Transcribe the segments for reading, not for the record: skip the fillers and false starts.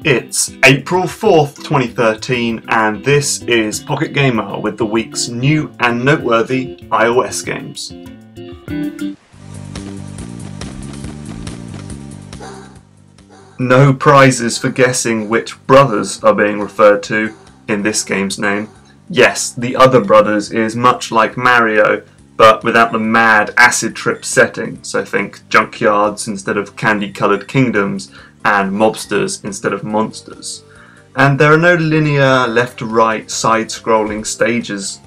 It's April 4th, 2013, and this is Pocket Gamer with the week's new and noteworthy iOS games. No prizes for guessing which brothers are being referred to in this game's name. Yes, the other brothers is much like Mario, but without the mad acid trip setting, so think junkyards instead of candy-coloured kingdoms, and mobsters instead of monsters. And there are no linear left-to-right side-scrolling stages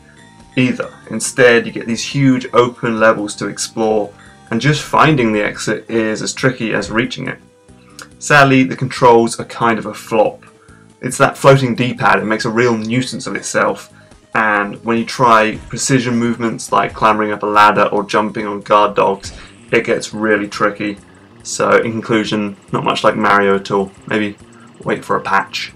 either. Instead, you get these huge open levels to explore, and just finding the exit is as tricky as reaching it. Sadly, the controls are kind of a flop. It's that floating D-pad, it makes a real nuisance of itself, and when you try precision movements like clambering up a ladder or jumping on guard dogs, it gets really tricky. So in conclusion, not much like Mario at all. Maybe wait for a patch.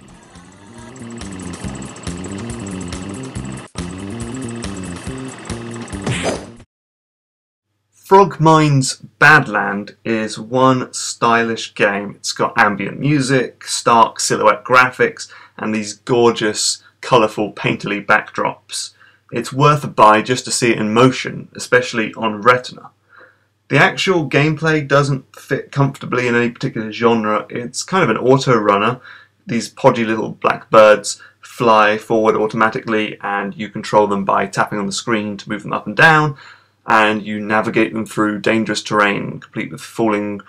Frogmine's Badland is one stylish game. It's got ambient music, stark silhouette graphics, and these gorgeous, colourful, painterly backdrops. It's worth a buy just to see it in motion, especially on Retina. The actual gameplay doesn't fit comfortably in any particular genre. It's kind of an auto-runner. These podgy little black birds fly forward automatically and you control them by tapping on the screen to move them up and down, and you navigate them through dangerous terrain, complete with falling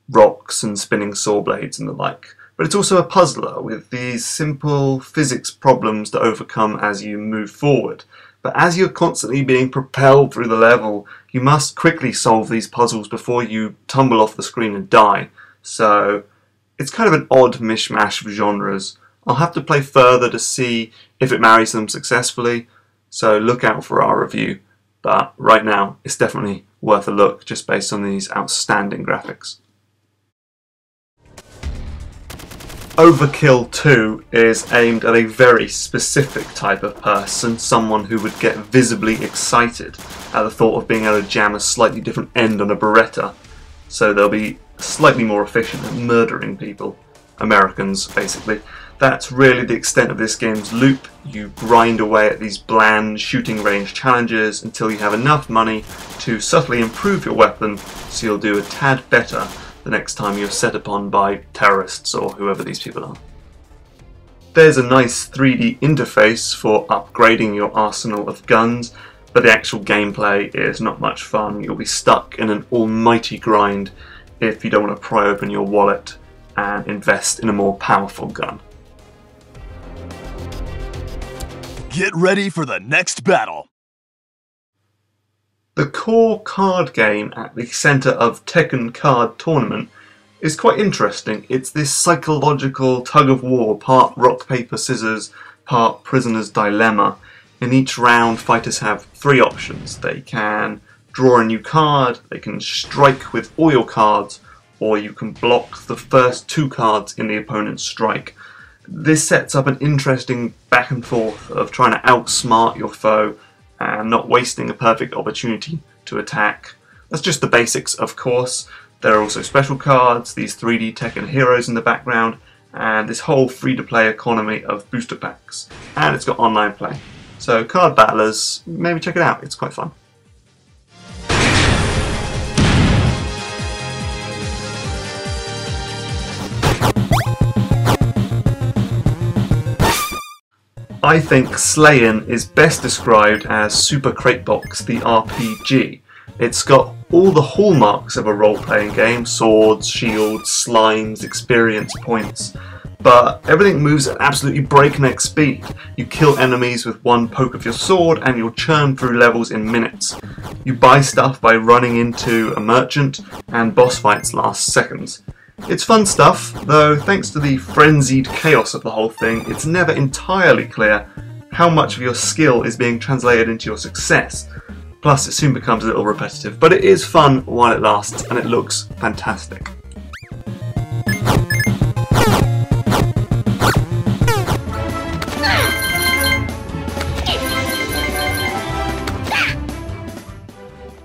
rocks and spinning saw blades and the like. But it's also a puzzler with these simple physics problems to overcome as you move forward. But as you're constantly being propelled through the level, you must quickly solve these puzzles before you tumble off the screen and die. So it's kind of an odd mishmash of genres. I'll have to play further to see if it marries them successfully, so look out for our review. But right now, it's definitely worth a look just based on these outstanding graphics. Overkill 2 is aimed at a very specific type of person, someone who would get visibly excited at the thought of being able to jam a slightly different end on a Beretta, so they'll be slightly more efficient at murdering people. Americans, basically. That's really the extent of this game's loop. You grind away at these bland shooting range challenges until you have enough money to subtly improve your weapon so you'll do a tad better the next time you're set upon by terrorists or whoever these people are. There's a nice 3D interface for upgrading your arsenal of guns, but the actual gameplay is not much fun. You'll be stuck in an almighty grind if you don't want to pry open your wallet and invest in a more powerful gun. Get ready for the next battle! The core card game at the centre of Tekken Card Tournament is quite interesting. It's this psychological tug-of-war, part rock, paper, scissors, part prisoner's dilemma. In each round, fighters have three options. They can draw a new card, they can strike with all your cards, or you can block the first two cards in the opponent's strike. This sets up an interesting back and forth of trying to outsmart your foe and not wasting a perfect opportunity to attack. That's just the basics, of course. There are also special cards, these 3D Tekken heroes in the background, and this whole free-to-play economy of booster packs. And it's got online play. So card battlers, maybe check it out, it's quite fun. I think Slayin is best described as Super Crate Box, the RPG. It's got all the hallmarks of a role-playing game: swords, shields, slimes, experience points, but everything moves at absolutely breakneck speed. You kill enemies with one poke of your sword and you'll churn through levels in minutes. You buy stuff by running into a merchant, and boss fights last seconds. It's fun stuff, though thanks to the frenzied chaos of the whole thing, it's never entirely clear how much of your skill is being translated into your success. Plus, it soon becomes a little repetitive, but it is fun while it lasts, and it looks fantastic.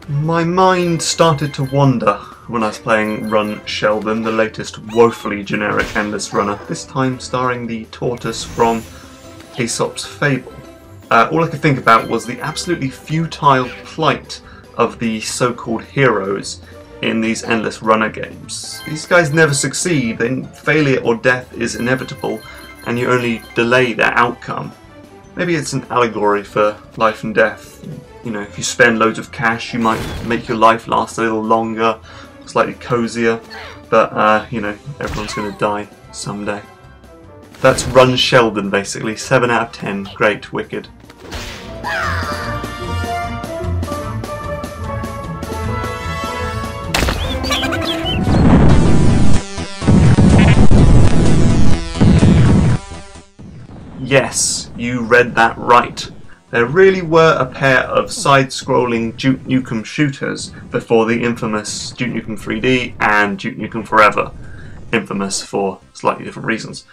My mind started to wander when I was playing Run Sheldon, the latest woefully generic endless runner, this time starring the tortoise from Aesop's Fable. All I could think about was the absolutely futile plight of the so-called heroes in these endless runner games. These guys never succeed, then failure or death is inevitable, and you only delay their outcome. Maybe it's an allegory for life and death. You know, if you spend loads of cash, you might make your life last a little longer, slightly cozier, but you know, everyone's going to die someday. That's Run Sheldon, basically. 7 out of 10. Great, wicked. Yes, you read that right. There really were a pair of side-scrolling Duke Nukem shooters before the infamous Duke Nukem 3D and Duke Nukem Forever. Infamous for slightly different reasons.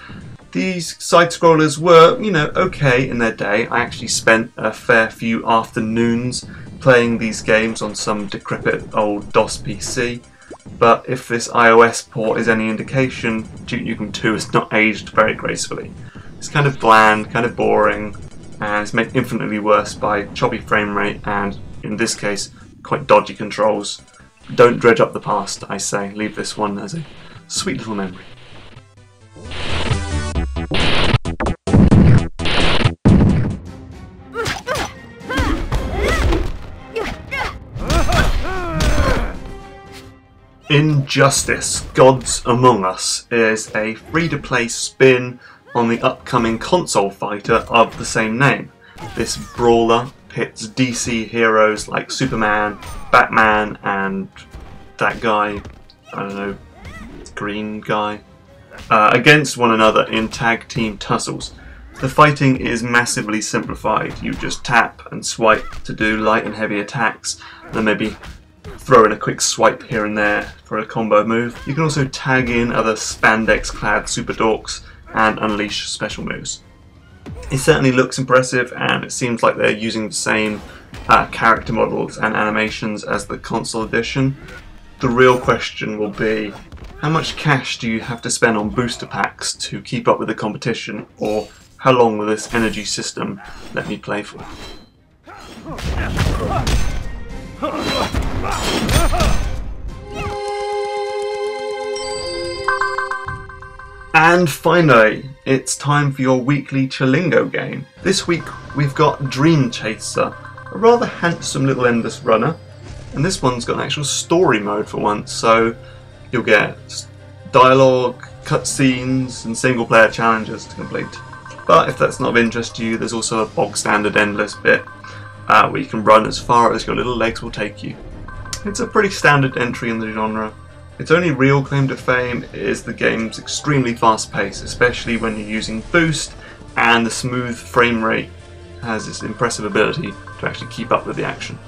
These side-scrollers were, you know, okay in their day. I actually spent a fair few afternoons playing these games on some decrepit old DOS PC. But if this iOS port is any indication, Duke Nukem 2 has not aged very gracefully. It's kind of bland, kind of boring, and it's made infinitely worse by choppy frame rate and, in this case, quite dodgy controls. Don't dredge up the past, I say. Leave this one as a sweet little memory. Injustice: Gods Among Us is a free-to-play spin on the upcoming console fighter of the same name. This brawler pits DC heroes like Superman, Batman, and that guy, I don't know, green guy, against one another in tag team tussles. The fighting is massively simplified. You just tap and swipe to do light and heavy attacks, then maybe throw in a quick swipe here and there for a combo move. You can also tag in other spandex-clad super dorks and unleash special moves. It certainly looks impressive, and it seems like they're using the same character models and animations as the console edition. The real question will be, how much cash do you have to spend on booster packs to keep up with the competition, or how long will this energy system let me play for? And finally, it's time for your weekly Chilingo game. This week we've got Dream Chaser, a rather handsome little endless runner, and this one's got an actual story mode for once, so you'll get dialogue, cutscenes, and single player challenges to complete. But if that's not of interest to you, there's also a bog standard endless bit where you can run as far as your little legs will take you. It's a pretty standard entry in the genre. Its only real claim to fame is the game's extremely fast pace, especially when you're using boost, and the smooth frame rate has this impressive ability to actually keep up with the action.